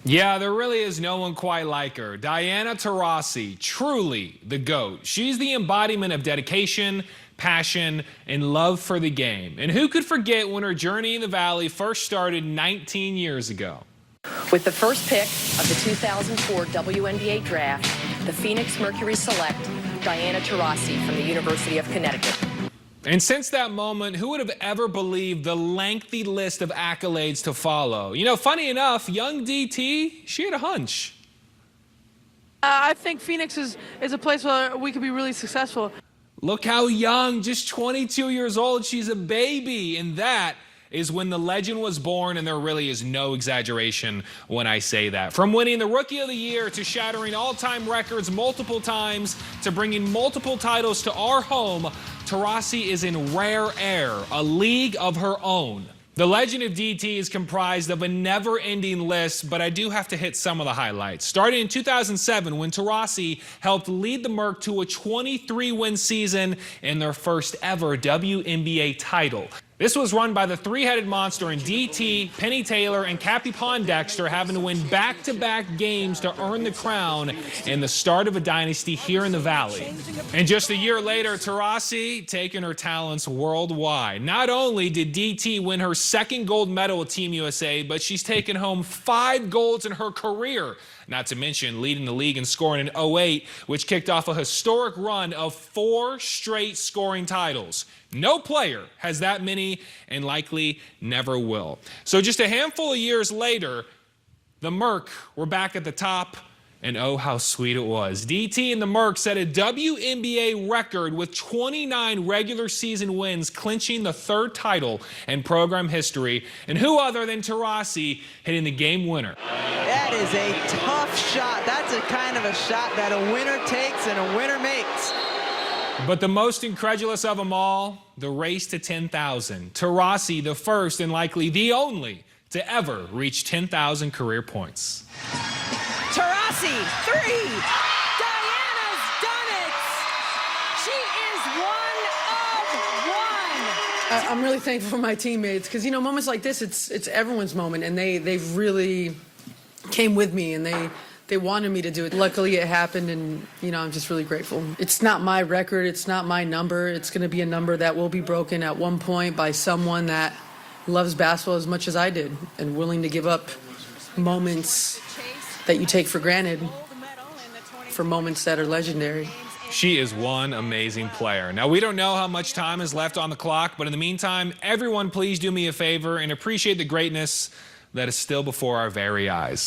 Yeah, there really is no one quite like her. Diana Taurasi, truly the GOAT. She's the embodiment of dedication, passion, and love for the game. And who could forget when her journey in the Valley first started 19 years ago? With the first pick of the 2004 WNBA draft, the Phoenix Mercury select Diana Taurasi from the University of Connecticut. And since that moment, who would have ever believed the lengthy list of accolades to follow? You know, funny enough, young DT, she had a hunch. I think Phoenix is a place where we could be really successful. Look how young, just 22 years old, she's a baby. And that is when the legend was born, and there really is no exaggeration when I say that. From winning the Rookie of the Year to shattering all-time records multiple times to bringing multiple titles to our home, Taurasi is in rare air, a league of her own. The legend of DT is comprised of a never-ending list, but I do have to hit some of the highlights. Starting in 2007, when Taurasi helped lead the Merc to a 23-win season and their first ever WNBA title. This was run by the three-headed monster in DT, Penny Taylor, and Cappie Pondexter, having to win back-to-back games to earn the crown and the start of a dynasty here in the Valley. And just a year later, Taurasi taking her talents worldwide. Not only did DT win her second gold medal with Team USA, but she's taken home 5 golds in her career. Not to mention leading the league in scoring in 08, which kicked off a historic run of 4 straight scoring titles. No player has that many and likely never will. So just a handful of years later, the Merc were back at the top, and oh, how sweet it was. DT and the Merc set a WNBA record with 29 regular season wins, clinching the 3rd title in program history. And who other than Taurasi hitting the game winner? That is a tough shot. That's a kind of a shot that a winner takes and a winner makes. But the most incredulous of them all, the race to 10,000. Taurasi, the first and likely the only to ever reach 10,000 career points. Taurasi, 3. Diana's done it. She is one of one. I'm really thankful for my teammates because, you know, moments like this, it's everyone's moment, and they really came with me, and they wanted me to do it. Luckily, it happened, and, you know, I'm just really grateful. It's not my record. It's not my number. It's going to be a number that will be broken at one point by someone that loves basketball as much as I did and willing to give up moments that you take for granted for moments that are legendary. She is one amazing player. Now, we don't know how much time is left on the clock, but in the meantime, everyone please do me a favor and appreciate the greatness that is still before our very eyes.